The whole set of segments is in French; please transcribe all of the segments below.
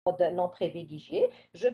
non privilégié. Je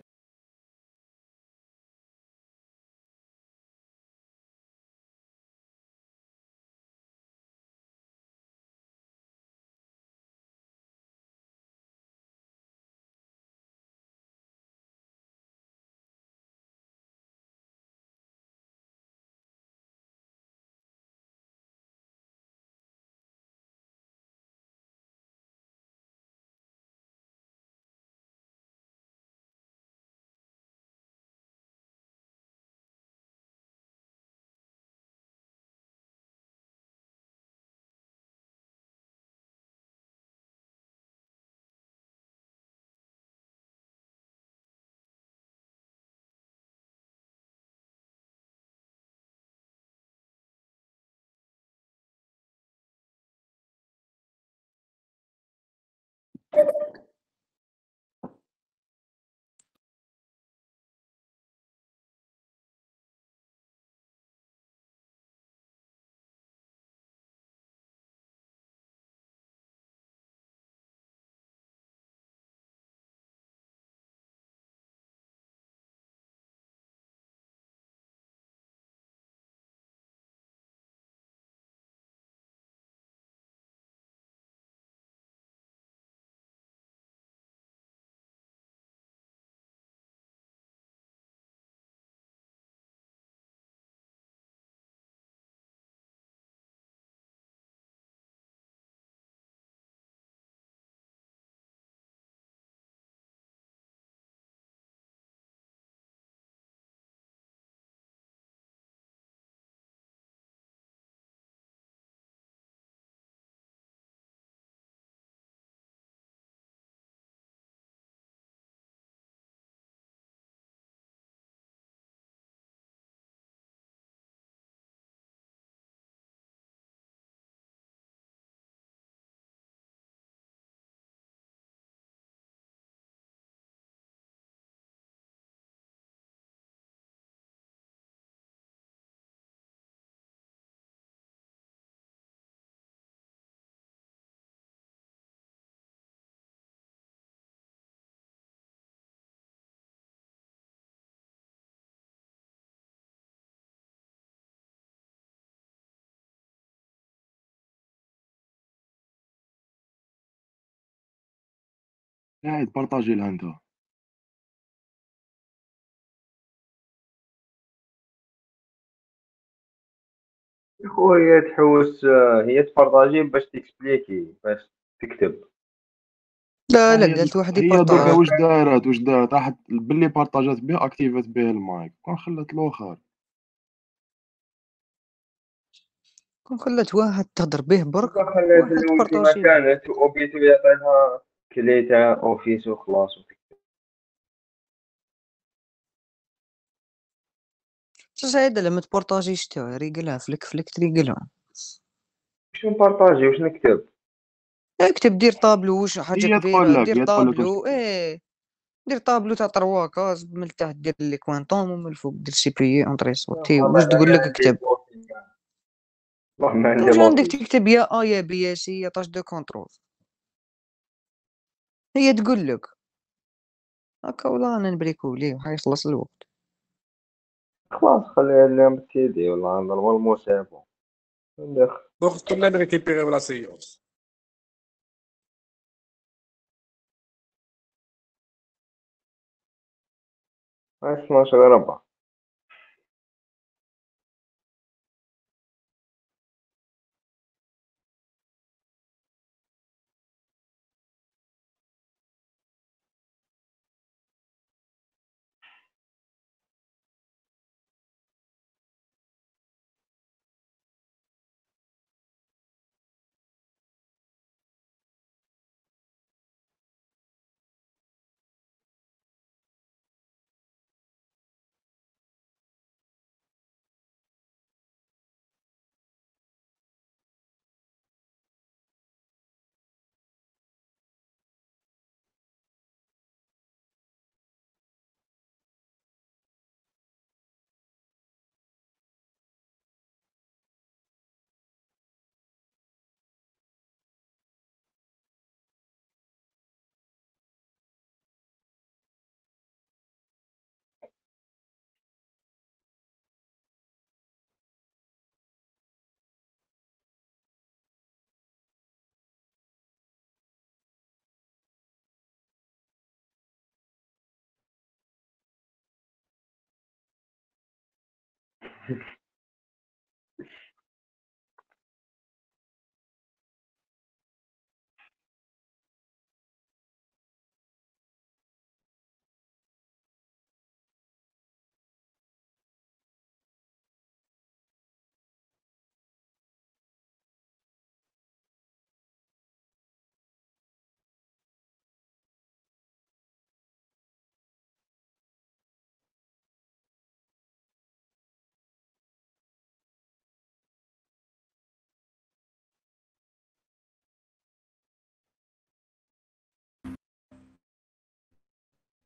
قاعد بارطاجي لها انت. خويا تحوس هي تبارطاجي باش تكسبليكي باش تكتب. لا لا، هي قالت واحد هي دوكا يبارطاج. واش دارت راحت باللي بارطاجات به اكتيفات به المايك كون خلات الاخر. كون خلات واحد تهضر به برك، دوكا خليها في واحد الاول كيما تبارطاجي له. كانت وبيتو يعطيها كلي تاع اوفيس وخلاص. سعيدة لما تبارطاجيش تا ريقلها فلك فلك تريقلها. واش نبارطاجي واش نكتب؟ اكتب دير طابلو واش حاجة هي تقول كبيرة، لك دير هي تقول لك واش طابلو تكتب. دير طابلو تاع 3 كاز، من التحت دير لي كوانطون ومن الفوق دير سيبريي اونطري واش والله تقول ما لك عندي اكتب. بوسي. والله ما عندي واش عندك بوسي. تكتب يا يا بي يا سي يا طاش دو كونترول، هي تقول لك هكا والله انا نبريكوليه وحيخلص الوقت. خلاص خليها اليوم تيدي والله نضربو الموسيقى ندخل. Donc, retourner récupérer la séance. عايش 12 غير 4.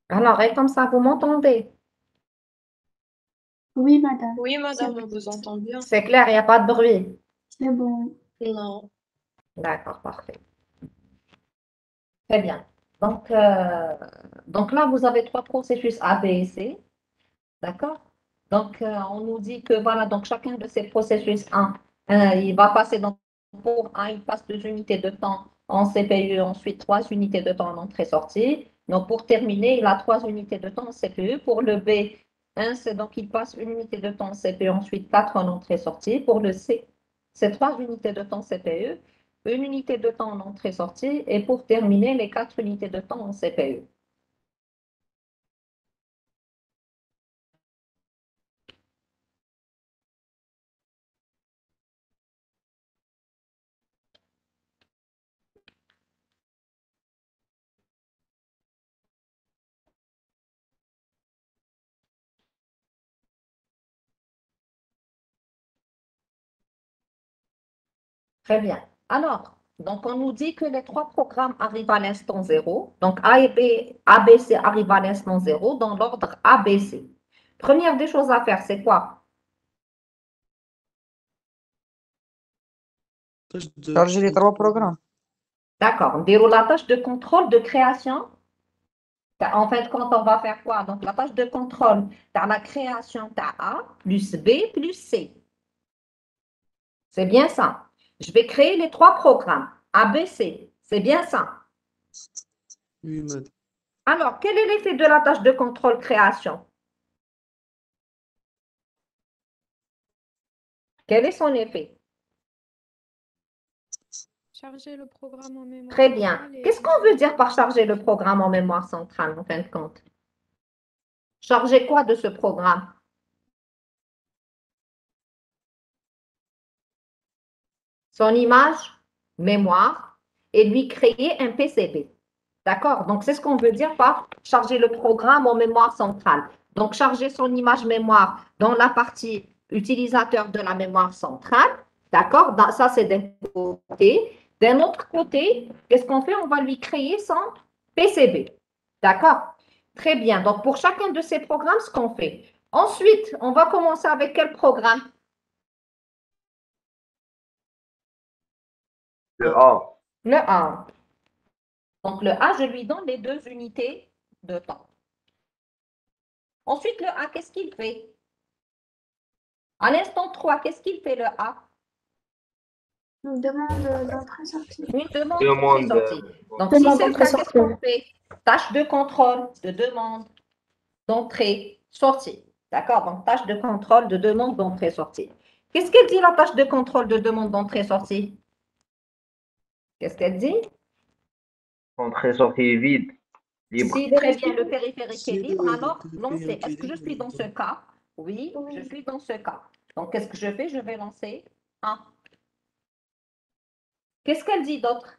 Alors, et comme ça, vous m'entendez? Oui, madame. Oui, madame, on vous entend bien. C'est clair, il n'y a pas de bruit. C'est bon. Non. D'accord, parfait. Très bien. Donc là, vous avez trois processus A, B et C. D'accord? Donc, on nous dit que voilà, donc chacun de ces processus 1, il va passer pour 1, il passe 2 unités de temps en CPU, ensuite 3 unités de temps en entrée-sortie. Donc, pour terminer, il a 3 unités de temps en CPU. Pour le B, 1, c'est donc il passe 1 unité de temps en CPU, ensuite 4 en entrée-sortie. Pour le C, c'est 3 unités de temps CPU, 1 unité de temps en entrée-sortie, et pour terminer, les 4 unités de temps en CPU. Très bien. Alors, donc on nous dit que les trois programmes arrivent à l'instant 0. Donc A et B, ABC arrivent à l'instant 0 dans l'ordre ABC. Première des choses à faire, c'est quoi? Charger les trois programmes. D'accord. On déroule la tâche de contrôle de création. En fin de compte, on va faire quoi? Donc, la tâche de contrôle, tu as la création, tu as A plus B plus C. C'est bien ça. Je vais créer les trois programmes. ABC, c'est bien ça. Oui, madame. Alors, quel est l'effet de la tâche de contrôle création? Quel est son effet? Charger le programme en mémoire Très bien. centrale et Qu'est-ce qu'on veut dire par charger le programme en mémoire centrale, en fin de compte? Charger quoi de ce programme? Son image, mémoire, et lui créer un PCB. D'accord? Donc, c'est ce qu'on veut dire par charger le programme en mémoire centrale. Donc, charger son image mémoire dans la partie utilisateur de la mémoire centrale. D'accord? Ça, c'est d'un côté. D'un autre côté, qu'est-ce qu'on fait? On va lui créer son PCB. D'accord? Très bien. Donc, pour chacun de ces programmes, ce qu'on fait. Ensuite, on va commencer avec quel programme? Le A. Le A. Donc, le A, je lui donne les 2 unités de temps. Ensuite, le A, qu'est-ce qu'il fait? À l'instant 3, qu'est-ce qu'il fait le A? Une demande d'entrée-sortie. Une demande Demande. d'entrée-sortie. Donc, si Demande c'est le cas, qu'est-ce d'entrée-sortie. qu'on fait? Tâche de contrôle de demande d'entrée-sortie. D'accord? Donc, tâche de contrôle de demande d'entrée-sortie. Qu'est-ce qu'elle dit, la tâche de contrôle de demande d'entrée-sortie? Qu'est-ce qu'elle dit? Entrée-sortie vide. Libre. Si très bien le périphérique est libre, alors lancer. Est-ce que je suis dans ce cas? Oui, je suis dans ce cas. Donc, qu'est-ce que je fais? Je vais lancer 1. Qu'est-ce qu'elle dit d'autre?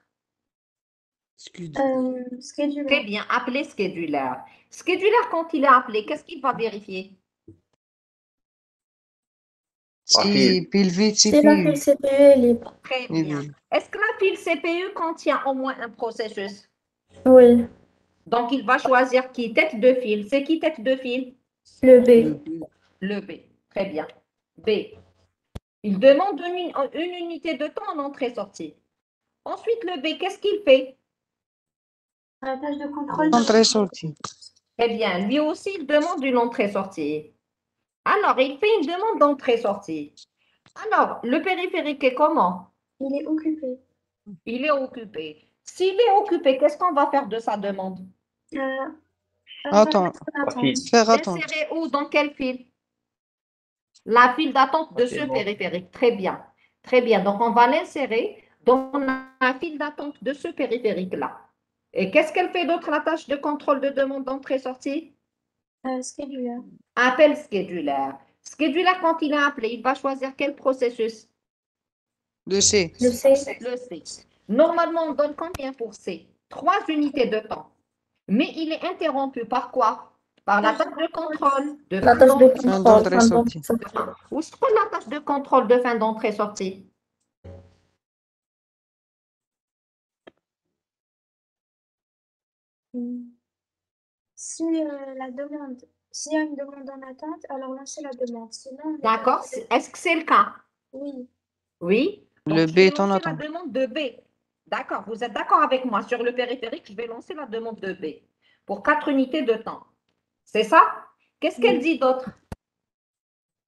Scheduler. Très bien, appeler scheduler. Scheduler, quand il est appelé, qu'est-ce qu'il va vérifier? Si pile vide, Si la CPU. pile CPU est libre. Très Oui, bien. oui. Est-ce que la pile CPU contient au moins un processus? Oui. Donc, il va choisir qui? Tête de file. C'est qui tête de file? Le B. Le B. Très bien. B. Il demande une unité de temps en entrée-sortie. Ensuite, le B, qu'est-ce qu'il fait? La tâche de contrôle. Entrée-sortie. Très bien. Lui aussi, il demande une entrée-sortie. Alors, il fait une demande d'entrée-sortie. Alors, le périphérique est comment? Il est occupé. Il est occupé. S'il est occupé, qu'est-ce qu'on va faire de sa demande? Attends, La file. faire attendre. L'insérer où? Dans quel fil? La file d'attente de Ok, ce bon. périphérique. Très bien. Très bien. Donc, on va l'insérer dans la file d'attente de ce périphérique-là. Et qu'est-ce qu'elle fait d'autre, la tâche de contrôle de demande d'entrée-sortie? Scheduler. Appel scheduler. Scheduler, quand il est appelé, il va choisir quel processus? Le C. Le C. Le C. Normalement, on donne combien pour C? 3 unités de temps. Mais il est interrompu par quoi? Par la tâche de contrôle de La fin tâche de d'entrée. Fin contrôle. d'entrée-sortie. Où se trouve la tâche de contrôle de fin d'entrée-sortie? Si la demande, s'il y a une demande en attente, alors lancez la demande. Sinon, on est D'accord. Est-ce que c'est le cas? Oui. Oui. Le Donc, je B vais est en lancer la attente. demande de B. D'accord. Vous êtes d'accord avec moi? Sur le périphérique, je vais lancer la demande de B pour 4 unités de temps. C'est ça? Qu'est-ce qu'elle Oui. dit d'autre?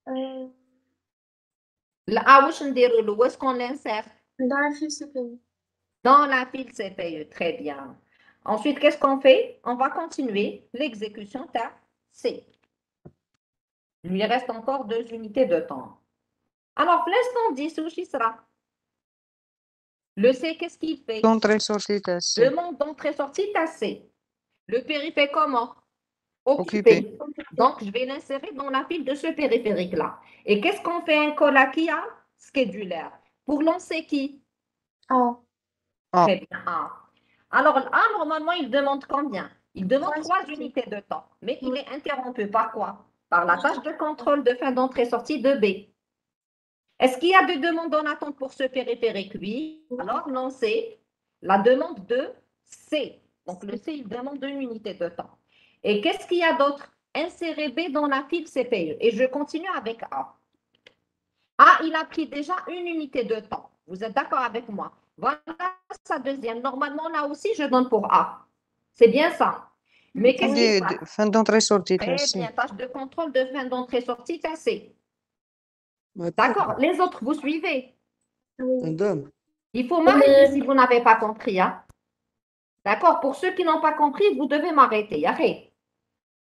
Euh, Ah, où est-ce qu'on l'insère? dans la fiche CPU. Dans la file CPE. Très bien. Ensuite, qu'est-ce qu'on fait? On va continuer l'exécution tâche C. Il lui reste encore 2 unités de temps. Alors, l'instant 10, où sera? Le C, qu'est-ce qu'il fait? Entrée-sortie, test C. Demande d'entrée-sortie C. Le périphérique comment? Occupé. Occupé. Donc, je vais l'insérer dans la file de ce périphérique-là. Et qu'est-ce qu'on fait un call à qui? À scheduler. Pour lancer qui? A. A. Très bien. A. Alors, A, normalement, il demande combien? Il demande 3 Trois unités de temps. Mais il Oui. est interrompu par quoi? Par la tâche de contrôle de fin d'entrée-sortie de B. Est-ce qu'il y a des demandes en attente pour ce périphérique? Oui. Alors, lancez la demande de C. Donc, le C, il demande 2 unités de temps. Et qu'est-ce qu'il y a d'autre? Insérer B dans la file CPE. Et je continue avec A. A, il a pris déjà 1 unité de temps. Vous êtes d'accord avec moi? Voilà sa deuxième. Normalement, là aussi, je donne pour A. C'est bien ça. Mais qu'est-ce qui se passe? Fin d'entrée-sortie, Très test C. bien, tâche de contrôle de fin d'entrée-sortie, C. Madame, D'accord. Les autres, vous suivez? Oui. madame, Il faut m'arrêter Oui. si vous n'avez pas compris. Hein? D'accord? Pour ceux qui n'ont pas compris, vous devez m'arrêter. Arrête.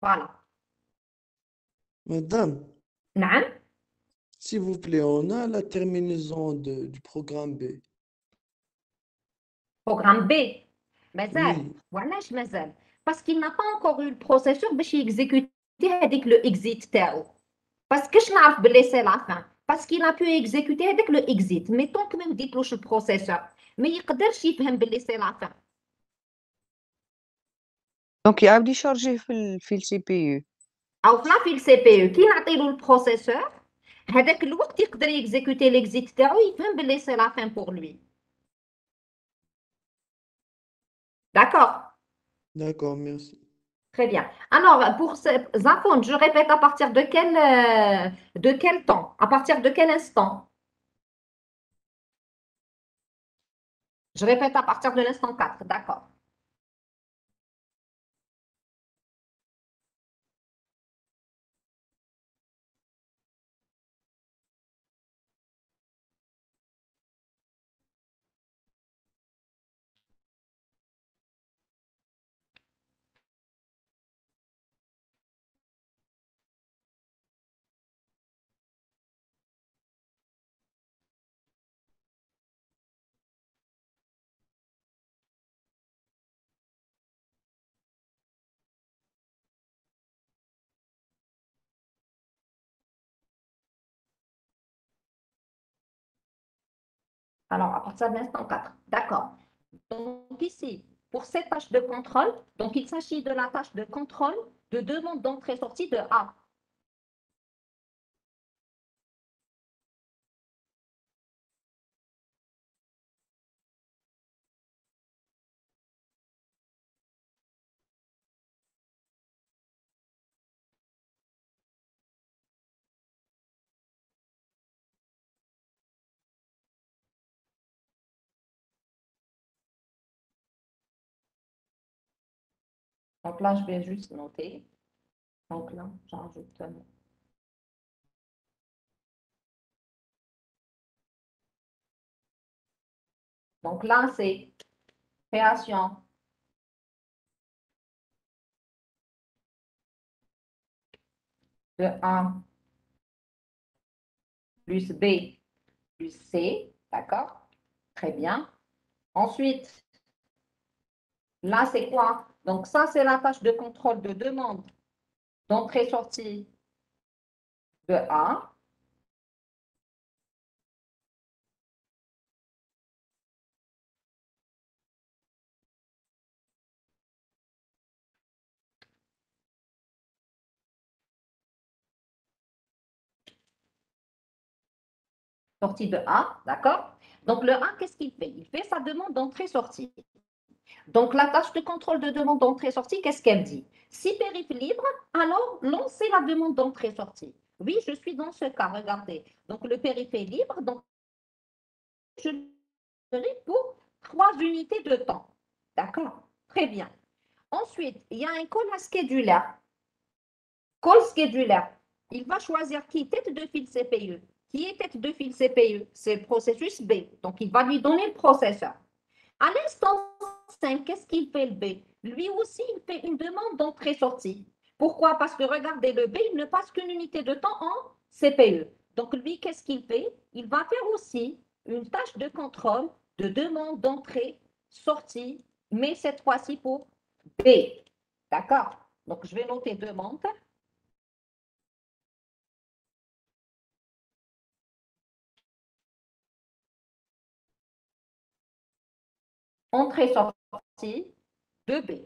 Voilà. madame, Non? s'il vous plaît, on a la terminaison du programme B. Programme B. مازال. Oui, وعلاش مازال؟ Parce qu'il n'a pas encore eu le processeur باش يexécuter هذيك le exit تاعو. Parce que je n'arrive pas laisser la fin. Parce qu'il a pu exécuter avec le exit. Mais tant que même dites-le le processeur. Mais il يقدرش يفهم باللي c'est la fin. دونك يعاود يشارجيه في السي بي يو. او في لافيل سي بي يو كي نعطيلو البروسيسور هذاك الوقت يقدر يكزيكوتي ليكزيت تاعو يفهم باللي سي لا فين بور لوي. D'accord? d'accord, merci. Très bien. Alors, pour Zafon, je répète à partir de quel temps? À partir de quel instant? Je répète à partir de l'instant 4. D'accord. Alors, à partir de l'instant 4. D'accord. Donc, ici, pour cette tâche de contrôle, donc il s'agit de la tâche de contrôle de demande d'entrée-sortie de A. Donc là, je vais juste noter. Donc là, j'ajoute. Donc là, c'est création de A plus B plus C, d'accord? Très bien. Ensuite, là, c'est quoi? Donc, ça, c'est la tâche de contrôle de demande d'entrée-sortie de A. Sortie de A, d'accord? Donc, le A, qu'est-ce qu'il fait? Il fait sa demande d'entrée-sortie. Donc, la tâche de contrôle de demande d'entrée-sortie, qu'est-ce qu'elle dit? Si périph' libre, alors lancez la demande d'entrée-sortie. Oui, je suis dans ce cas, regardez. Donc, le périph' est libre, donc je le ferai pour 3 unités de temps. D'accord? Très bien. Ensuite, il y a un call à scheduler. Call scheduler. Il va choisir qui? Tête de file CPU. Qui est tête de file CPU? C'est le processus B. Donc, il va lui donner le processeur. À l'instant 5, qu'est-ce qu'il fait le B? Lui aussi, il fait une demande d'entrée-sortie. Pourquoi? Parce que regardez, le B, il ne passe qu'une unité de temps en CPU. Donc, lui, qu'est-ce qu'il fait? Il va faire aussi une tâche de contrôle de demande d'entrée-sortie, mais cette fois-ci pour B. D'accord? Donc, je vais noter demande. Entrée-sortie de B.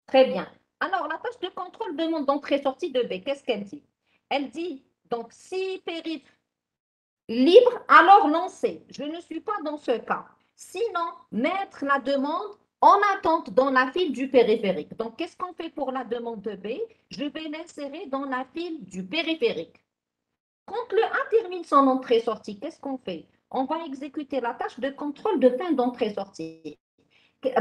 Très bien. Alors, la tâche de contrôle demande d'entrée-sortie de B. Qu'est-ce qu'elle dit? Elle dit, donc, si périph' libre, alors lancer. Je ne suis pas dans ce cas. Sinon, mettre la demande en attente dans la file du périphérique. Donc, qu'est-ce qu'on fait pour la demande de B? Je vais l'insérer dans la file du périphérique. Quand le A termine son entrée-sortie, qu'est-ce qu'on fait? On va exécuter la tâche de contrôle de fin d'entrée-sortie.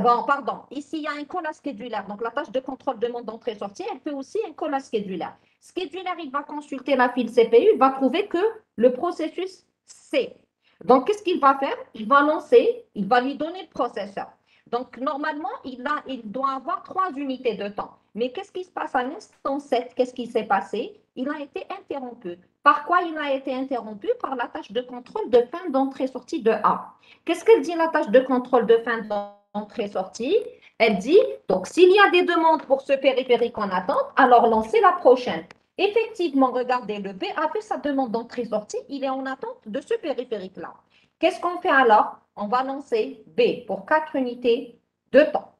Bon, pardon, ici il y a un call à scheduler. Donc la tâche de contrôle demande d'entrée-sortie, elle fait aussi un call à scheduler. Scheduler, il va consulter la file CPU, il va trouver que le processus C. Donc qu'est-ce qu'il va faire? Il va lancer, il va lui donner le processeur. Donc normalement, il doit avoir 3 unités de temps. Mais qu'est-ce qui se passe à l'instant 7? Qu'est-ce qui s'est passé? Il a été interrompu. Par quoi il a été interrompu? Par la tâche de contrôle de fin d'entrée-sortie de A. Qu'est-ce qu'elle dit la tâche de contrôle de fin d'entrée-sortie? Elle dit, donc s'il y a des demandes pour ce périphérique en attente, alors lancez la prochaine. Effectivement, regardez, le B a fait sa demande d'entrée-sortie, il est en attente de ce périphérique-là. Qu'est-ce qu'on fait alors? On va lancer B pour 4 unités de temps.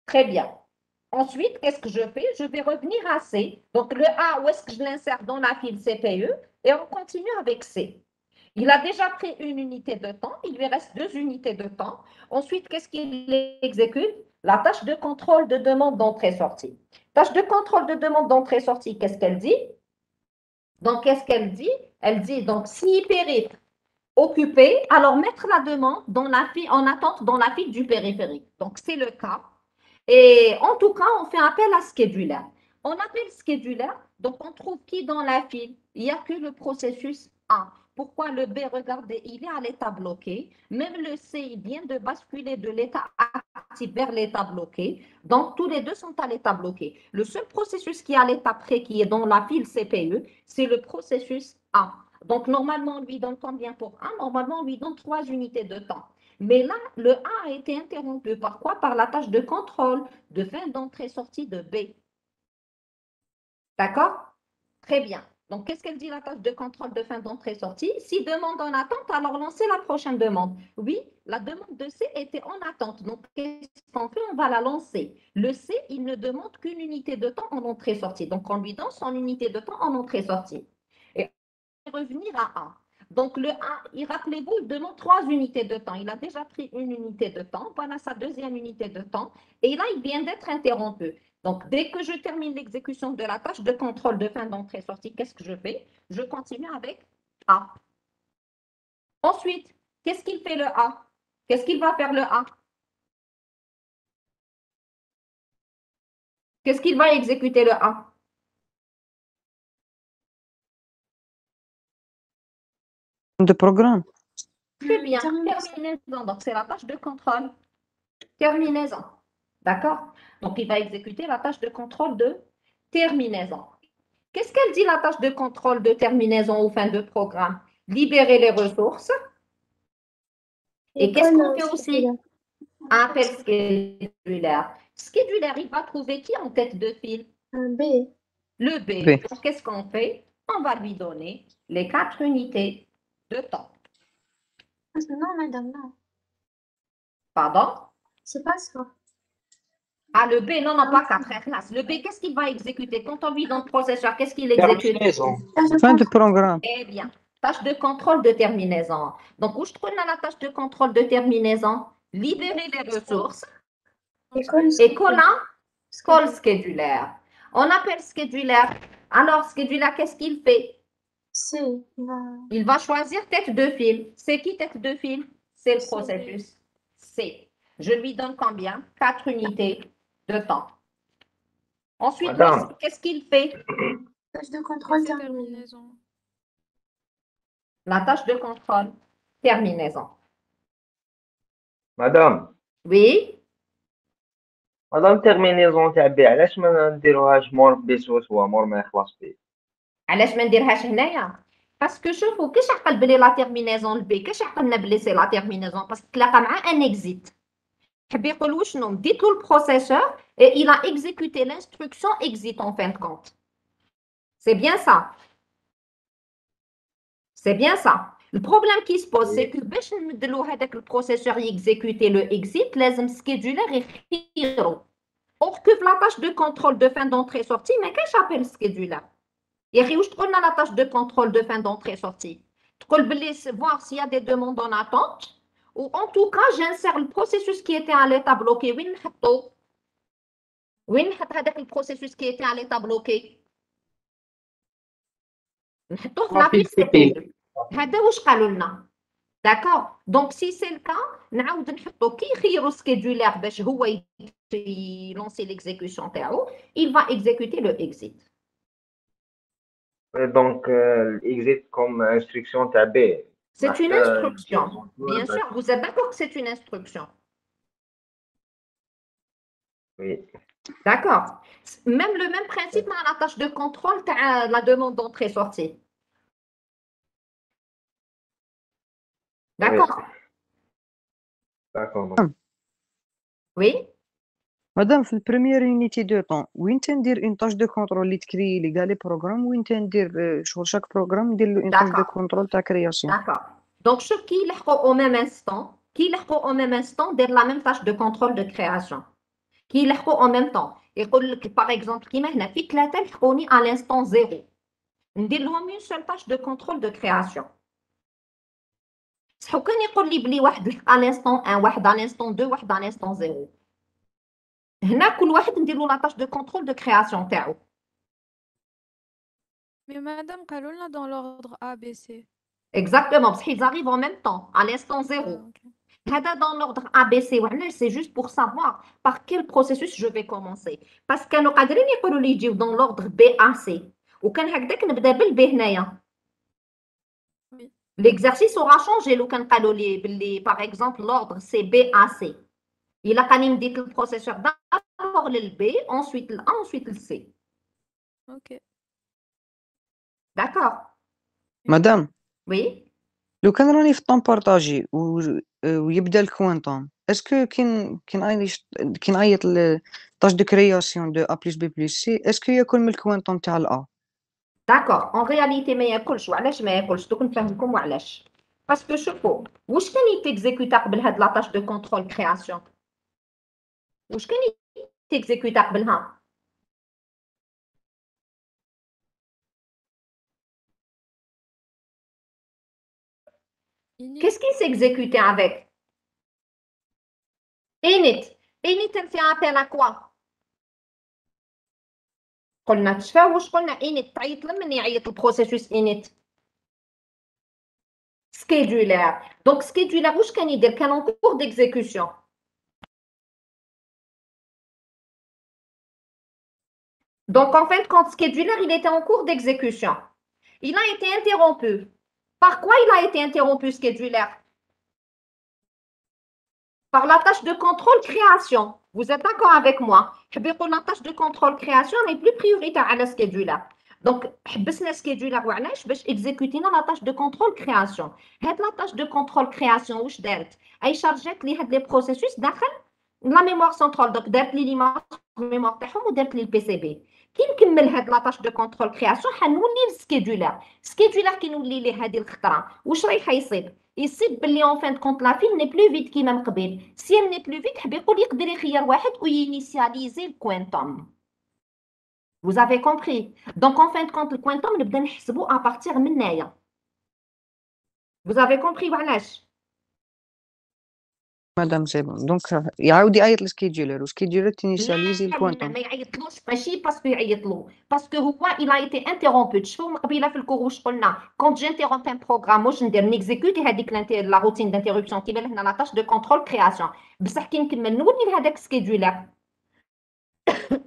Très bien. Ensuite, qu'est-ce que je fais? Je vais revenir à C. Donc, le A, où est-ce que je l'insère dans la file CPU? Et on continue avec C. Il a déjà pris une unité de temps, il lui reste 2 unités de temps. Ensuite, qu'est-ce qu'il exécute? La tâche de contrôle de demande d'entrée-sortie. Tâche de contrôle de demande d'entrée-sortie, qu'est-ce qu'elle dit? Donc, qu'est-ce qu'elle dit? Elle dit, donc, si périph' occupé, alors mettre la demande dans la file, en attente dans la file du périphérique. Donc, c'est le cas. Et en tout cas, on fait appel à scheduler. On appelle scheduler, donc on trouve qui dans la file? Il n'y a que le processus A. Pourquoi le B? Regardez, il est à l'état bloqué. Même le C, il vient de basculer de l'état actif vers l'état bloqué. Donc, tous les deux sont à l'état bloqué. Le seul processus qui est à l'état prêt, qui est dans la file CPU, c'est le processus A. Donc, normalement, on lui donne combien pour A? Normalement, on lui donne 3 unités de temps. Mais là, le A a été interrompu. Par quoi? Par la tâche de contrôle de fin d'entrée-sortie de B. D'accord? Très bien. Donc, qu'est-ce qu'elle dit la tâche de contrôle de fin d'entrée-sortie? Si demande en attente, alors lancez la prochaine demande. Oui, la demande de C était en attente. Donc, qu'est-ce qu'on fait? On va la lancer. Le C, il ne demande qu'une unité de temps en entrée-sortie. Donc, on lui donne son unité de temps en entrée-sortie. Et on va revenir à A. Donc, le A, rappelez-vous, il demande 3 unités de temps. Il a déjà pris une unité de temps. Voilà sa deuxième unité de temps. Et là, il vient d'être interrompu. Donc, dès que je termine l'exécution de la tâche de contrôle de fin d'entrée-sortie, qu'est-ce que je fais? Je continue avec A. Ensuite, qu'est-ce qu'il fait le A? Qu'est-ce qu'il va faire le A? Qu'est-ce qu'il va exécuter le A? De programme. Très bien, terminaison. Donc, c'est la tâche de contrôle. Terminaison. D'accord? Donc, il va exécuter la tâche de contrôle de terminaison. Qu'est-ce qu'elle dit la tâche de contrôle de terminaison ou fin de programme? Libérer les ressources. Et qu'est-ce qu'on fait aussi? Appel schedulaire. Schedulaire, il va trouver qui en tête de file? B. Le B. B. Donc, qu'est-ce qu'on fait? On va lui donner les 4 unités de temps. Non, madame, non. Pardon? C'est pas ça. Ah, le B, non, pas 4. Le B, qu'est-ce qu'il va exécuter? Quand on lui donne processeur, qu'est-ce qu'il exécute? Fin de programme. Eh bien, tâche de contrôle de terminaison. Donc, où je trouve la tâche de contrôle de terminaison? Libérer les ressources. Et collant, call schedulaire. On appelle schedulaire. Alors, schedulaire, qu'est-ce qu'il fait? C. Il va choisir tête de file. C'est qui tête de file? C'est le processus C. Je lui donne combien? 4 unités de temps. Ensuite, Madame. qu'est-ce qu'il fait? Tâche de contrôle terminée. terminaison. La tâche de contrôle, terminaison. Madame. Oui? مادام تيرمينيزون تاع بي علاش ما نديروهاش مور بي سوا مور ما يخلص بي؟ علاش ما نديرهاش هنايا؟ باسكو شوفوا كاش عقل بلي لا تيرمينيزون البي كاش عقلنا بلي سي لا تيرمينيزون باسكو تلاقى مع ان اكزيت حب يقول وشنو مديت له البروسيسور et il a exécuté l'instruction exit en fin de compte. C'est bien ça. C'est bien ça. Le problème qui se pose, c'est que باش نمدلو هذاك البروسيسور يexécuter le exit لازم سكيدولر يخيرو. Or que la tâche de contrôle de fin d'entrée-sortie, mais qu'est-ce qu'on appelle scheduler? Il y a où je trouve la tâche de contrôle de fin d'entrée-sortie. Tu peux voir s'il y a des demandes en attente ou en tout cas, j'insère le processus qui était à l'état bloqué. Où est le processus qui était à l'état bloqué? La piste هذا واش قالوا لنا. D'accord? Donc, si c'est le cas, نعاود نحطو كي يخيروا سكيدولير باش هو lancer l'exécution تاعو, il va exécuter le exit. Donc, exit comme instruction تاع بي. C'est une instruction. Bien sûr, vous êtes d'accord que c'est une instruction. Oui. D'accord. Même le même principe dans la tâche de contrôle تاع la demande d'entrée-sortie. D'accord? D'accord. Oui? مادام في البريمير يونيتي دو طون وين تندير اون تاج دو كونترول اللي تكري لي كاع لي بروغرام وين تندير شغل شاك بروغرام ندير له اون تاج دو كونترول تاع كرياسيون. D'accord. Donc, ceux qui يلحقوا au même instant, دير la même tâche de contrôle de création. qui يلحقوا en même temps. يقول لك par exemple كيما هنا في 3 لحقوني à l'instant 0. ندير لهم une seule tâche de contrôle de création. صحو كان يقول لي بلي واحد لحق à l'instant 1 واحد à l'instant 2 واحد à l'instant 0. هنا كل واحد ندير له la tâche de contrôle de création تاعو. Mais madame قالوا لنا dans l'ordre A, B, C. Exactement, parce qu'ils arrivent en même temps, à l'instant 0. هذا dans l'ordre ABC, c'est juste pour savoir par quel processus je vais commencer. Parce كانوا قادرين يقولوا لي يجيو dans l'ordre BAC. وكان هكذاك نبدا بالB هنايا. L'exercice aura changé لو كان قالوا لي باللي par exemple l'ordre c'est BAC. Il a quand dit le processeur d'abord le B, ensuite le A, ensuite le C. Ok. D'accord? مدام Oui? لو كان راني في الطون بارطاجي ويبدا الكوانتوم اسكو كين عيط تاج دو كرياسيون دو ا بلس بي بلس سي اسكو ياكل من الكوانتوم تاع الA. D'accord. En réalité ما ياكلش. وعلاش ما ياكلش؟ دوك نفهمكم وعلاش. باسكو شوفوا واش كان يتيكزيكوتا قبل هاد لا تاش دو كونترول كرياسيون؟ واش كان يتيكزيكوتا قبلها؟ Qu'est-ce qui s'exécutait avec? Init. Init, elle fait appel à quoi? قلنا تشفاو واش قلنا init تعيط لمن يعيط البروسيسوس init. Scheduler. Donc scheduler واش كان يدير؟ كان en cours d'exécution. Donc en fait quand scheduler il était en cours d'exécution. Il a été interrompu. Par quoi il a été interrompu scheduler? Par la tâche de contrôle création. Vous êtes d'accord avec moi? La tâche de contrôle création n'est plus prioritaire à la scheduler. دونك حبسنا سكيدولر وعلاش باش اكزيكوتينا لا تاش دو كونترول كرياسيون. هاد لا تاش دو كونترول كرياسيون واش دارت؟ اي شارجات لي هاد لي بروسيسوس داخل لا ميموار سنترال. دونك دارت لي ليماج ميموار تاعهم ودارت لي البي سي بي. كي نكمل هاد لا تاش دو كونترول كرياسيون حنولي للسكيدولر. سكيدولر كي نولي ليه هادي الخطره واش رايح يصيب؟ يصيب باللي اون فان كونت لا فيل ني بلو فيت كيما من قبل. سي ال ني بلو فيت حب يقول يقدر يخير واحد وينيسياليزي الكوانتوم. Vous avez compris. Donc, en fin de compte, le quantum, نبدا نحسبو à partir من هنايا. Vous avez compris وعلاش؟ مادام سي بون دونك يعاود يعيط للسكيدولر والسكيدولر تينيسياليزي لا الكوانتوم. ما يعيطلوش ماشي باسكو يعيط له، باسكو هو il a été interrompu. تشوفوا من قبيله في الكور واش قلنا كونت جانتيرومب ان بروغرام واش ندير نيكزيكوتي هذيك لا روتين دانتيربسيون كيما هنا لا تاش دو كونترول كرياسيون. بصح كي نكمل نولي لهذاك سكيدولر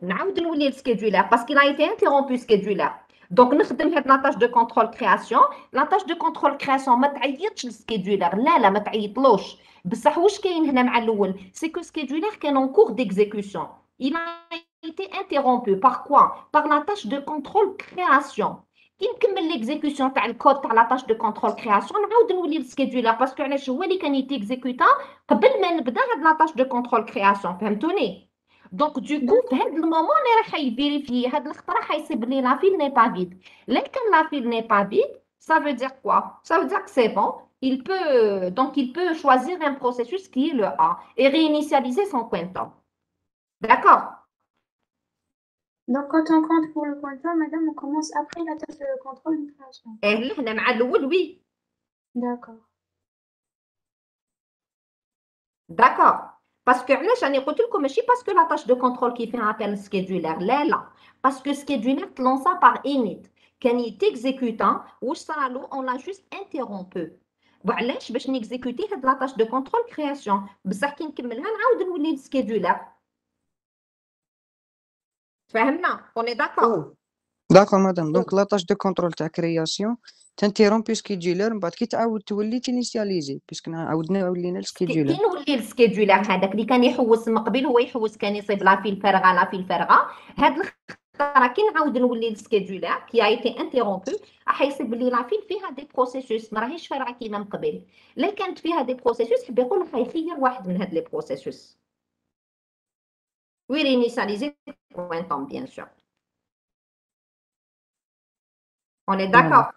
نعاود نولي للسكيدولر باسكو il a été interrompu سكيدولر. دونك نخدم هاد لاطاج دو كونترول كرياسيون. لاطاج دو كونترول كرياسيون ما تعيطش للسكيدولر، لا ما تعيطلوش. بصح واش كاين هنا مع الاول؟ سي كو سكيدولر كان اون كور ديكزيكوسيون. il a été interrompu par quoi? par la tâche de contrôle création. كي نكمل ليكزيكوسيون تاع الكود تاع لاطاج دو كونترول كرياسيون نعاود نولي للسكيدولر باسكو علاش هو اللي كان يتيكزيكوتا قبل ما نبدا هاد لاطاج دو كونترول كرياسيون. فهمتوني؟ دونك دو كو في هاد المومون اللي راح يفيريفي هاد الخطره راح يصيب لي لا فيل ني با فيد. لكن لا فيل ني با فيد ça veut dire quoi? Ça veut dire que c'est bon. Il peut choisir un processus qui est le A et réinitialiser son quantum. D'accord? Donc, quand on compte pour le quantum, madame, on commence après la tâche de contrôle de création. Et هنا مع الاول oui. D'accord. D'accord. باسكو علاش راني قلت لكم ماشي باسكو لا تاش دو كونترول كي فيها ابل سكيدولر، لا باسكو سكيدولر تلونسا باغ انيت كان يتيكزيكوتا واش صرالو اون لا جوست انتيرومبو. وعلاش؟ باش نيكزيكوتي هاد لا تاش دو كونترول كرياسيون. بصح كي نكملها نعاود نولي للسكيدولر. فهمنا؟ اوني داكور. داكور مادام دونك لاطاج دو كونترول تاع كرياسيون تنتيرومبي سكيدولر من بعد كي تعاود تولي تينيسياليزي بيسك عاودنا ولينا كي السكيدولر. نولي للسكيدولر هذاك اللي كان يحوس من قبل هو يحوس كان يصيب لا فيل فارغه هاد الخطره كي نعاود نولي للسكيدولر كي ايتي انتيرومبو راح يصيب لي لا فيل فيها دي بروسيسوس ما راهيش فارغه كيما من قبل. لا كانت فيها دي بروسيسوس حب يقول راح يخير واحد من هاد لي بروسيسوس ويرينيسياليزي كوانتوم بيان سور. On est d'accord?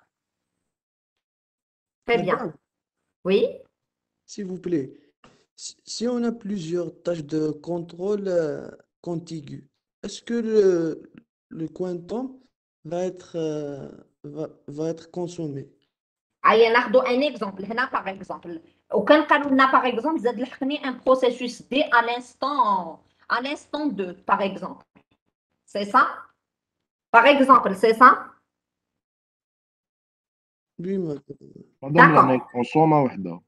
Très bien. Madame, Oui? s'il vous plaît, si on a plusieurs tâches de contrôle contiguës, est-ce que le quantum va être consommé? Allez, ناخذ un exemple هنا par exemple. وكان قالوا لنا par exemple زاد لحقني un processus D à l'instant 2 par exemple. C'est ça? Par exemple, c'est ça? Oui, madame. مادام رانا كونسومه وحده.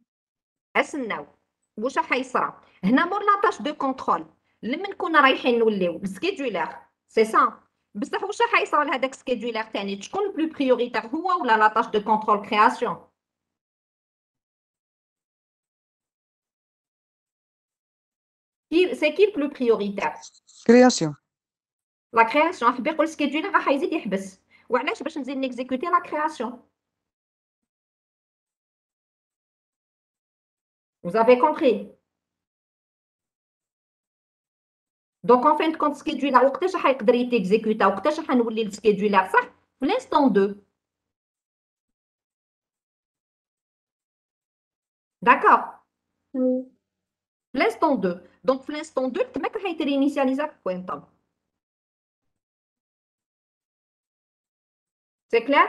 اسناو واش راح يصرى هنا مور لاطاش دو كونترول لمن كنا رايحين نوليو السكيدولر سي سا. بصح واش راح يصرى لهذاك السكيدولر ثاني؟ شكون بلو بريوريتير هو ولا لاطاش دو كونترول كرياسيون؟ سي كي بلو بريوريتير؟ كرياسيون. لا كرياسيون. حبي يقول السكيدولر راح يزيد يحبس. وعلاش؟ باش نزيد نيكزيكوتي لا كرياسيون. Vous avez compris? Donc en fin de compte سكيدولر وقتاش راح يقدر يتيكزيكوتا وقتاش راح نولي للسكيدولر صح؟ في l'instant 2. D'accord? Oui. L'instant 2. Donc في l'instant 2 تماك راح يترينيسياليزا كوانتم. C'est clair?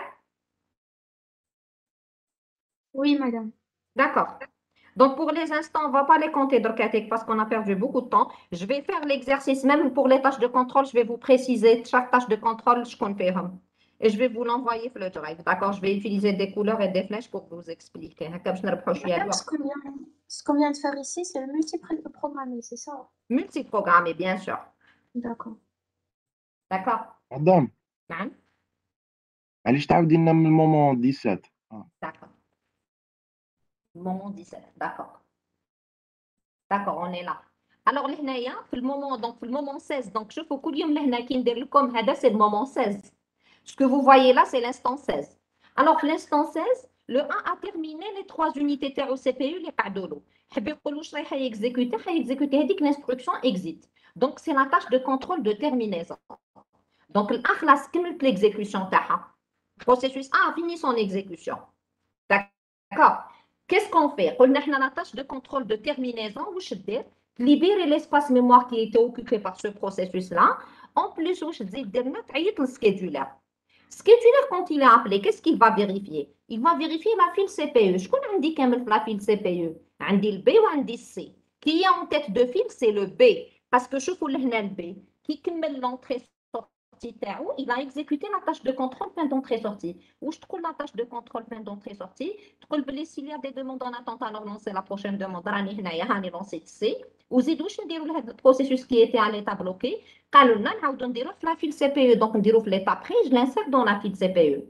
Oui, madame. D'accord. Donc pour les instants, on ne va pas les compter Dorkatek parce qu'on a perdu beaucoup de temps. Je vais faire l'exercice, même pour les tâches de contrôle, je vais vous préciser chaque tâche de contrôle, je compte faire. Et je vais vous l'envoyer sur le drive. D'accord? Je vais utiliser des couleurs et des flèches pour vous expliquer. Madame, ce qu'on vient de faire ici, c'est le multiprogrammé, c'est ça? Multiprogrammé, bien sûr. D'accord. D'accord? مادام نعم. علاش تعاودي لنا من المومون 17؟ D'accord. Moment 17. D'accord. D'accord, on est là. Alors لهنايا في المومون دونك في المومون 16 دونك شوفوا كل يوم لهنا كي ندير لكم هذا سي المومون 16. Ce que vous voyez là, c'est l'instant 16. Alors, l'instant 16, le 1 a terminé les 3 unités de CPU, les قعدوا exécuter l'instruction exit. Donc, c'est la tâche de contrôle de terminaison. Donc, l'Akhlas كملت l'exécution تاعها. Processus A a fini son exécution. D'accord. Qu'est-ce qu'on fait? On a la tâche de contrôle de terminaison. Libérer l'espace mémoire qui était occupé par ce processus-là. En plus, le scheduler. Scheduler, quand il est appelé, qu'est-ce qu'il va vérifier? Il va vérifier la file CPU. Je connais dit la file CPU. On dit le B ou on dit C. Qui est en tête de file, c'est le B. Parce que je vous le B. Qui met l'entrée il va exécuter la tâche de contrôle fin d'entrée-sortie. Où je trouve la tâche de contrôle fin d'entrée-sortie? S'il y a des demandes en attente, alors lancer la prochaine demande. Rani lancé C. Ou zidouche le processus qui était à l'état bloqué. قالوا لنا نعاودوا نديروه في la file CPU. Donc نديروه في l'état prêt, je l'insère dans la file CPU.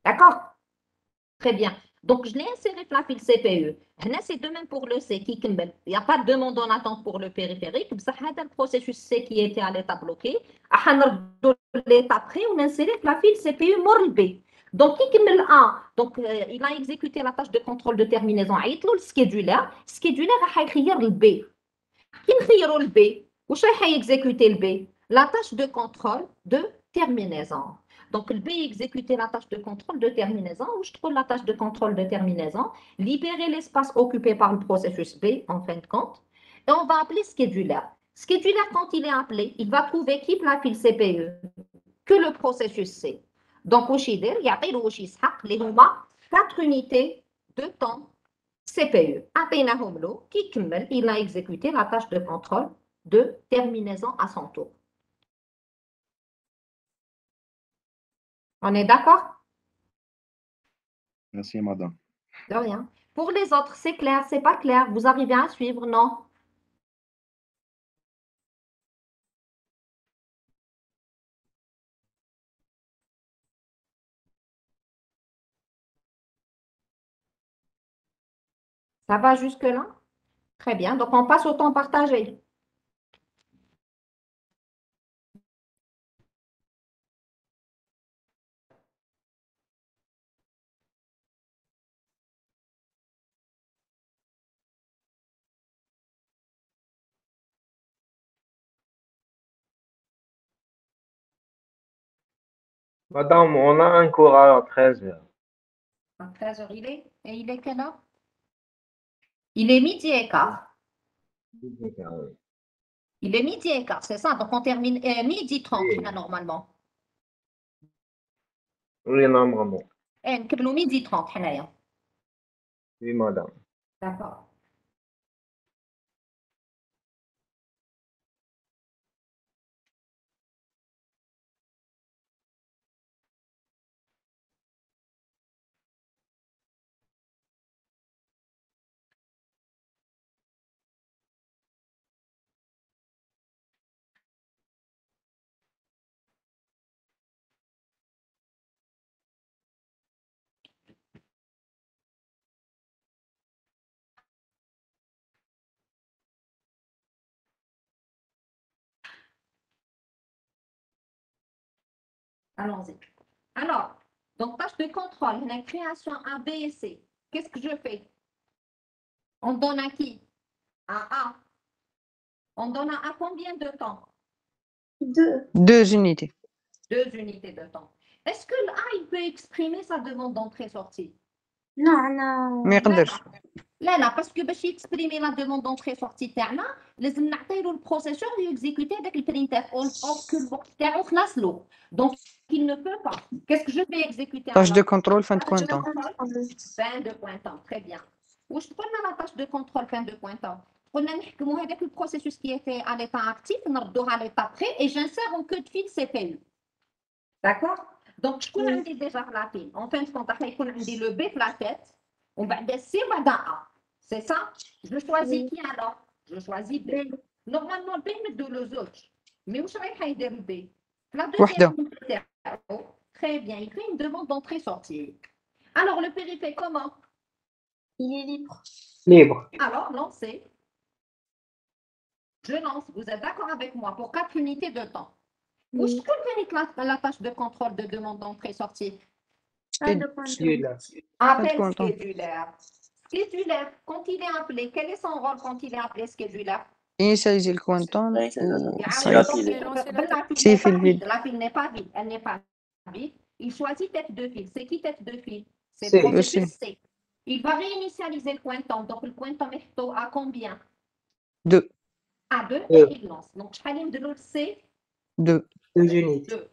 D'accord? Très bien. Donc, je l'ai inséré dans la file CPU. C'est de même pour le C qui il n'y a pas de demande en attente pour le périphérique. C'est le processus C qui était à l'état bloqué. L'état prêt, on insère la file CPU mort B. Donc, il A. Donc, il a exécuté la tâche de contrôle de terminaison. Il a le scheduler. Le scheduler a écrit le B. Qui a le B? Où est exécuter le B? La tâche de contrôle de terminaison. Donc, le B exécuter la tâche de contrôle de terminaison. Où je trouve la tâche de contrôle de terminaison? Libérer l'espace occupé par le processus B, en fin de compte. Et on va appeler scheduler. Scheduler, quand il est appelé, il va trouver qui la file CPU? Que le processus C. Donc, il y a 4 unités de temps CPU. Il a exécuté la tâche de contrôle de terminaison à son tour. On est d'accord? Merci, madame. De rien. Pour les autres, c'est clair, c'est pas clair? Vous arrivez à suivre, non? Ça va jusque-là? Très bien. Donc, on passe au temps partagé. Madame, on a un cours à 13h. À 13h, et il est quelle heure? Il est midi et quart. Il est midi et quart, c'est ça. Donc, on termine midi 30, Oui. là, normalement. Oui, normalement. نكملوا midi 30 حنايا. Oui, madame. D'accord. Allons-y. Alors, donc tâche de contrôle, la création A, B et C. Qu'est-ce que je fais? On donne à qui? À A. On donne à A combien de temps? 2. 2 unités. 2 unités de temps. Est-ce que l'A, il peut exprimer sa demande d'entrée-sortie? Non, non. ما يقدرش. لا parce que باش يكسبريمي لا دوموند دونتري سورتي تاعنا لازم نعطيلو البروسيسور يكزيكوتي هذاك البرينتاف اور كو الوقت تاعو خلاص له دونك il ne peut pas. Qu'est-ce que je vais exécuter? Tâche de contrôle fin de Tâche point de temps. fin de point de temps. Très bien. واش قلنا la tâche de contrôle fin de point de temps? قلنا نحكموا هذاك البروسيسوس qui était à l'état actif نردوه à l'état prêt et j'insère en queue de fil CPU. D'accord? Donc شكون عندي déjà في la file? En fin de compte يكون عندي le B في la tête ومن بعد C وبعد A. C'est ça? Je choisis qui alors? Je choisis B. Normalement, B met de les autres. Mais où est-ce qu'il y a B? La deuxième unité. Très bien. Il fait une demande d'entrée-sortie. Alors, le péri fait comment? Il est libre. Libre. Alors, lancez. Je lance. Vous êtes d'accord avec moi pour 4 unités de temps. واش Oui. شكون كانت la tâche de contrôle de demande d'entrée-sortie Pas de Schedule. quantum. Celui-là. Appel quantum. scheduler. Scheduler, quand il est appelé, quel est son rôle quand il est appelé scheduler Initialiser le quantum Ouais, c'est ou يعاود c'est la donc, file. lancer la ben, la file C'est n'est pas fil vide. vide. La file n'est pas vide. Elle n'est pas vide. Il choisit tête de file. C'est qui tête de file? C'est C. le processus Le C. Il va réinitialiser le quantum. Donc, le quantum est à combien? 2. À 2 Deux. et il lance. Donc, je vais de l'autre C, 2. 2 unités. 2.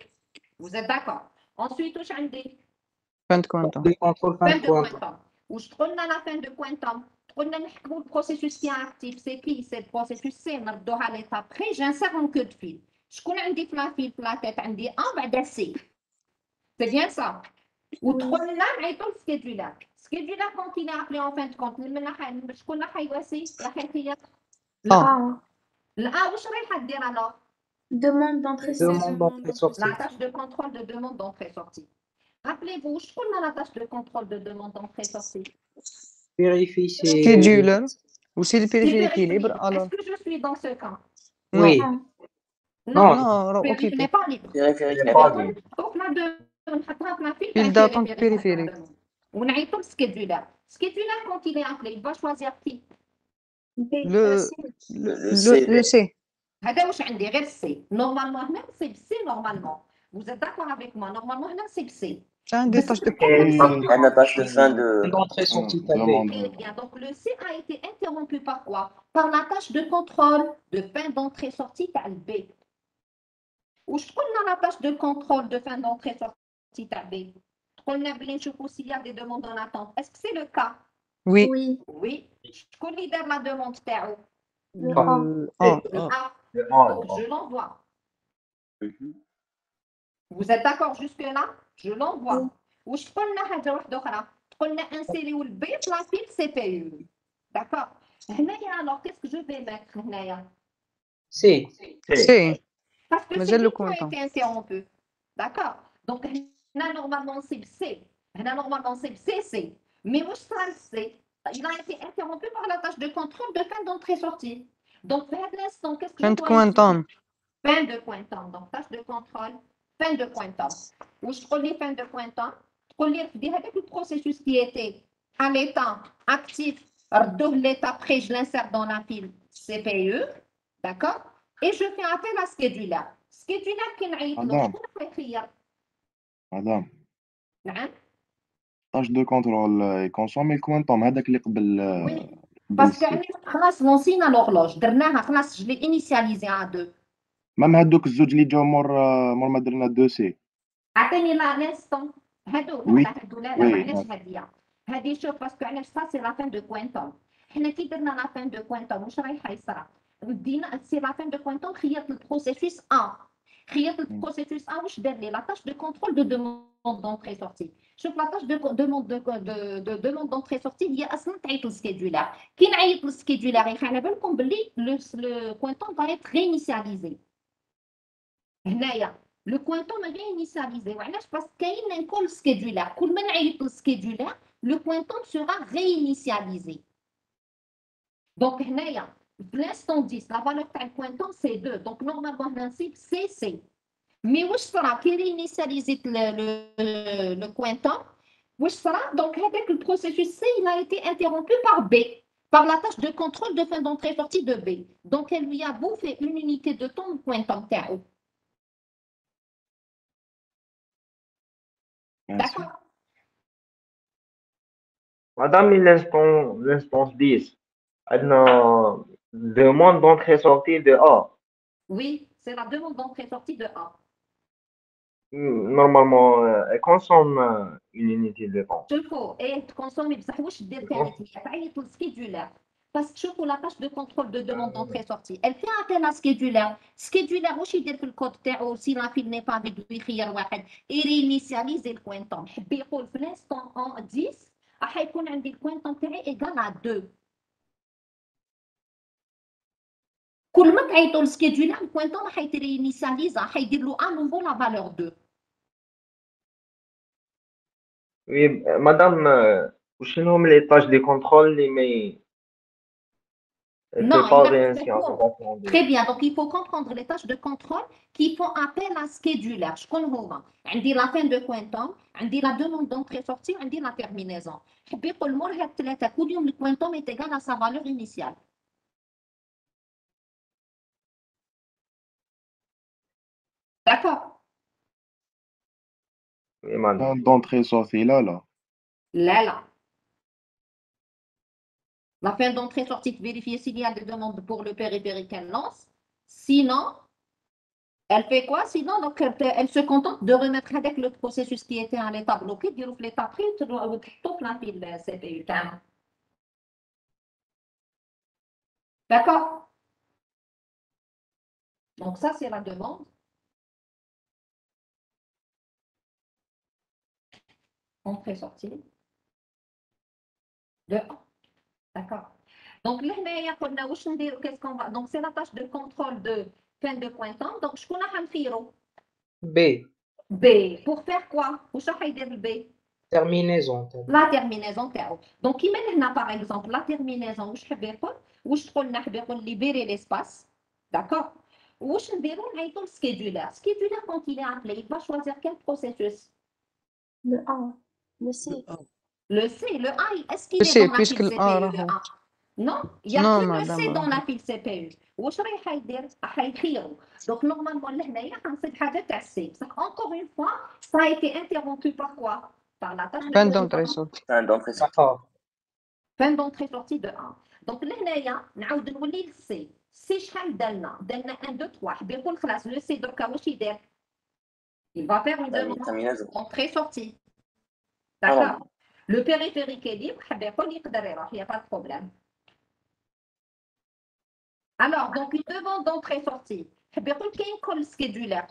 Vous êtes d'accord? Ensuite, je vais Fin de quantum. De contrôle fin fin de de quantum. quantum. Où je prends la fin de quantum. Le processus qui est actif, c'est qui? C'est le processus C. À l'étape après, j'insère en queue de fil. Je connais un dit la file, la tête, un dit un, بعد C. C'est bien ça. ودخلنا نعيطوا للسكيدولر. السكيدولر quand il est appelé en fin de compte شكون راح يواسي؟ راح يخير A. الآ واش رايحة دير alors؟ Demande d'entrée C'est sortie. Demande d'entrée sortie. La tâche de contrôle de demande d'entrée-sortie. Rappelez-vous, je connais la tâche de contrôle de demande d'entrée-sortie. Vérifie si. Scheduler. Ou s'il Si vérifie vérifie, l'équilibre, est-ce alors. que je suis dans ce cas? Non. Oui. Non. Non, Non, il occupé. n'est pas libre. Périphérique Il n'est n'est pas pas libre. libre. Donc la demande نحطها في la file File d'attente périphérique. ونعيطوا للسكيدولر. Scheduler quand il est appelé, il va choisir qui? B. Le, C. le C. هذا واش عندي غير سي نورمالمون هنا سي بسي نورمالمون vous êtes d'accord avec moi normalement هنا سي بسي C'est un des tâches de Et Un attache de fin de. l'entrée sortie demande. Très bien. Donc le C a été interrompu par quoi? Par la tâche de contrôle de fin d'entrée-sortie تاع B. واش قلنا la tâche de contrôle de fin d'entrée-sortie تاع B؟ قلنا بلي نشوفوا s'il y a des demandes en attente. Est-ce que c'est le cas? Oui. Oui. Oui. شكون اللي دار la demande تاعو؟ Le A. Le A. Le A. A. Le A. Donc je l'envoie. Mhm. Vous êtes d'accord jusque-là? Je l'envoie. واش قلنا حاجه واحده اخرى قلنا انسيريو البي في لا فيل سي بي يو داكور هنايا alors qu'est-ce que je vais mettre هنايا C. C. parce que Mais c'est elle le lui qui a content. été interrompu d'accord donc هنا normalement c'est C هنا normalement c'est C mais واش صار C il a été interrompu par la tâche de contrôle de fin d'entrée-sortie donc vers l'instant qu'est-ce que Fin je de dois quantum. fin de quantum donc tâche de contrôle fin de quantum واش تقول لي fin de quantum تقول لي رفدي هذاك البروسيسوس qui était à l'état actif ردوه l'état après je l'insère dans la file CPU d'accord et je fais appel à scheduler scheduler كي نعيط له مدام. شكون راح يخير مدام نعم tâche de contrôle يكونسومي الكوانتوم هذاك اللي قبل وي باسكو خلاص لونسينا لوغلوج درناها خلاص je l'ai initialisé à 2 مام هادوك الزوج اللي جاو مور ما درنا 2 سي اعطيني لا لانستون هادو وي. لا هادو لا وي. معليش هاديه هادي شوف باسكو علاش سا سي لا فان دو كوانتوم حنا كي درنا لا فان دو كوانتوم واش رايحه يصرا دينا سي لا فان دو كوانتوم خيرت البروسيسوس ا خيرت البروسيسوس ا واش دار لي لا تاش دو كونترول دو دوموند دونتري سورتي شوف لا تاش دو دوموند دو دوموند دونتري سورتي هي اصلا تعيط للسكيدولر كي نعيط للسكيدولر يخلي على بالكم باللي لو كوانتوم va être réinitialisé هنايا لو كوانتوم réinitialisé وعلاش باسكو كاين ان كول سكيدولر كل ما نعيط للسكيدولر لو كوانتوم سورا réinitialisé دونك هنايا في l'instant 10 لا فالور تاع الكوانتوم سي 2 دونك نورمالمون هنا نصيب سي سي مي واش صرا كي رينيسياليزيت لو كوانتوم واش صرا دونك هذاك البروسيسوس سي il a été interrompu par B par la tâche de contrôle de fin d'entrée-sortie de B donc elle lui a bouffé une unité de temps le quantum تاعو d'accord Madame, l'instance 10, عندنا demande d'entrée-sortie de A. oui c'est la demande d'entrée-sortie de A Normalement, elle consomme une unité de temps. شوفوا ايه تكونسومي بصح واش دير كانت هي تعيط للسكيدولر بس تشوفوا لا تاش دو كونترول دو دوموند دونتري سورتي elle fait appel à سكيدولر واش يدير في الكود تاعو سي لا فيل ني با فيد ويخير واحد يرينيسياليزي الكوانتوم حب يقول في لانستون 10 راح يكون عندي الكوانتوم تاعي ايكال ا 2 كل ما تعيطوا للسكيدولر الكوانتوم راح يترينيسياليزا راح يدير له ا نوفو لا فالور 2 Oui, madame, وشنو هما les tâches de contrôle اللي Elle Non, fait pas il a bien fait si on quoi? veut comprendre. Très bien, donc il faut comprendre les tâches de contrôle qui font appel à scheduler. شكون هما؟ عندي la fin de quantum, عندي la demande d'entrée-sortie, عندي la terminaison. حب يقول مور هاد الثلاثة كل يوم الكوانتوم est égal à sa valeur initiale. D'accord? Oui, madame. fin d'entrée sortie là. Là. La fin d'entrée-sortie, vérifier s'il y a des demandes pour le périphérique, elle lance. Sinon, elle fait quoi? Sinon, donc, elle se contente de remettre avec le processus qui était à l'état bloqué, dire que l'état pris, tout la pile CPU. D'accord? Donc, ça, c'est la demande. Entrée-sortie. De 1. D'accord? Donc, là, qu'est-ce qu'on va? Donc, c'est la tâche de contrôle de fin de quantum. Donc, je connais un firo. B. B. Pour faire quoi? Où ça fait dire B? Terminaison. La terminaison تاعو. Donc كيما هنا par exemple la terminaison واش حاب يقول واش قلنا حاب يقول libérer l'espace. D'accord? واش نديرو نعيطو للسكيدولار. Scheduler quand il est appelé, il va choisir quel processus? Le A, le C. Le A. Le C, le A, est-ce qu'il Le est C, dans la puisque pile le A CPU, le راهو. A? Non, il y a Non, que le madame, C dans la راهو. pile CPU. واش رايح يدير؟ راح يخيرو. Donc normalement لهنايا غنصيب حاجه تاع C. Encore une fois, ça a été interrompu par quoi? Par la tâche Fin de d'entrée sortie. Fin d'entrée sortie. A. fin d'entrée-sortie de 1. Donc لهنايا نعاود نولي للسي. سي شحال دالنا؟ دالنا 1 2 3 حبي يقول خلاص لو سي دركا واش يدير؟ Il va faire une demande Terminaison. entrée-sortie. Ah D'accord? non. Le périphérique est libre, حبي يقول يقدر يروح, il n'y a pas de problème. Alors, donc une demande d'entrée-sortie. حبي يقول كاين كل scheduler.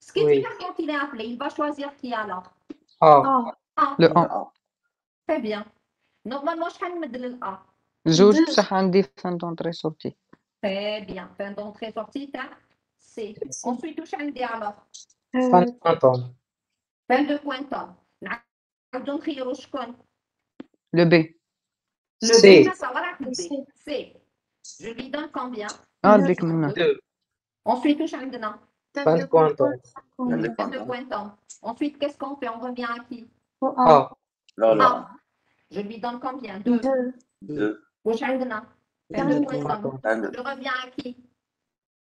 Scheduler quand il est appelé, il va choisir qui alors? A. A. Le Le 1. A. Très bien. Normalement شحال نمد للA? زوج Deux. بصح عندي fin d'entrée sortie. Très bien. Fin d'entrée-sortie تاع C. Ensuite واش عندي alors? Fin de quantum. fin de quantum. نعاودو نخيرو شكون؟ Le B. Le C. B, ça va Le la C. C. Je lui donne combien? عندك من هنا. 2. Ensuite, واش عندنا? Fin de quantum. Fin de Fin de quantum. quantum. Ensuite, qu'est-ce qu'on fait? On revient à qui? Au A. A. Vers le A. A. Je lui donne combien? 2. Deux. 2. واش عندنا? Fin Fin de de quantum. quantum. Fin de. Je reviens à qui?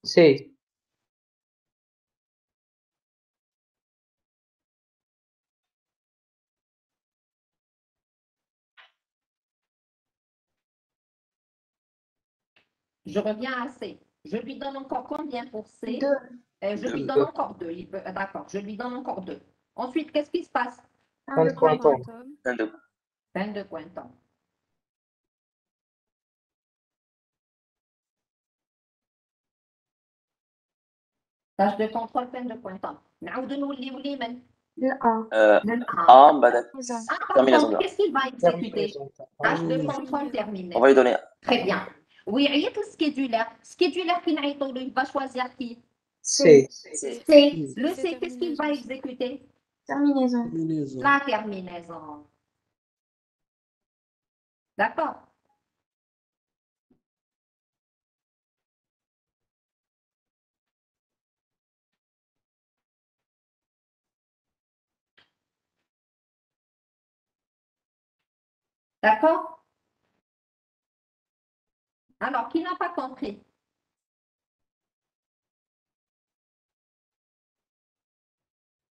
C. Je reviens à C. Je lui donne encore combien pour C? Deux. Je lui donne encore 2. D'accord, je lui donne encore 2. Ensuite, qu'est-ce qui se passe? Fin de quantum. Fin de. Fin de quantum. Tâche de contrôle, fin de quantum. نعاودو نوليو لمن؟ Le A. للA. A, بعد Exact. Ah, par terminaison contre, de A. qu'est-ce qu'il va exécuter? Terminaison. Tâche de Terminaison. contrôle terminée. On va lui donner Très bien. Oui, عيط للسكيدولار. Scheduler qui نعيطو له, il va choisir qui? C. C. C. Le C, qu'est-ce qu'il va exécuter? Terminaison. Terminaison. La terminaison. D'accord? D'accord? Alors, qui n'a pas compris?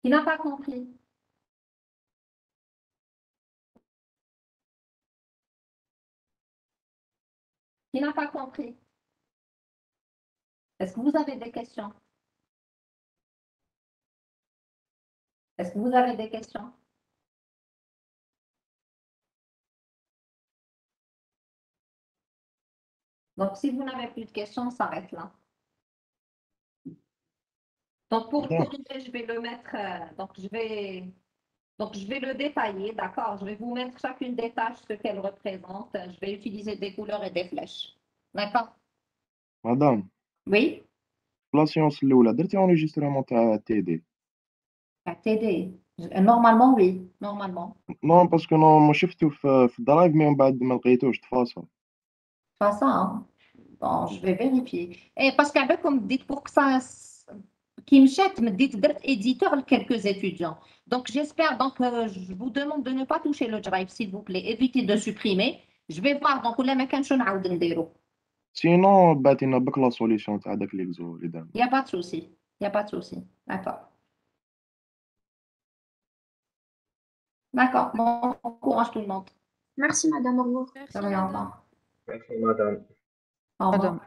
Qui n'a pas compris? Qui n'a pas compris? Est-ce que vous avez des questions? Est-ce que vous avez des questions? Donc, si vous n'avez plus de questions, on s'arrête là. Donc, pour le corriger, je vais le mettre, donc je vais le détailler, d'accord? Je vais vous mettre chacune des tâches, ce qu'elles représentent. Je vais utiliser des couleurs et des flèches. D'accord? مدام Oui? لا سيونس الاولى درتي انجسترمون تاع تي دي؟ TD. Normalement, oui. Normalement. نو باسكو نورمالمون شفتو في الدرايف مي من بعد ما لقيتوش تفاصل. Pas ça, hein? Bon, je vais vérifier. Et parce qu'avec, comme dites, pour que ça, qui me jette, me dites d'être éditeur quelques étudiants. Donc, j'espère, donc, je vous demande de ne pas toucher le drive, s'il vous plaît. Évitez de supprimer. Je vais voir, donc, ولا ما كانش نعاود نديرو. سينو بعتينا بك لا سوليسيون تاع داك ليكزو اللي درنا. Il n'y a pas de souci. Il n'y a pas de souci. D'accord. D'accord. Bon courage tout le monde. Merci, madame. Au revoir. Merci, Ça va, au madame. revoir. Merci, madame. Au revoir. Madame.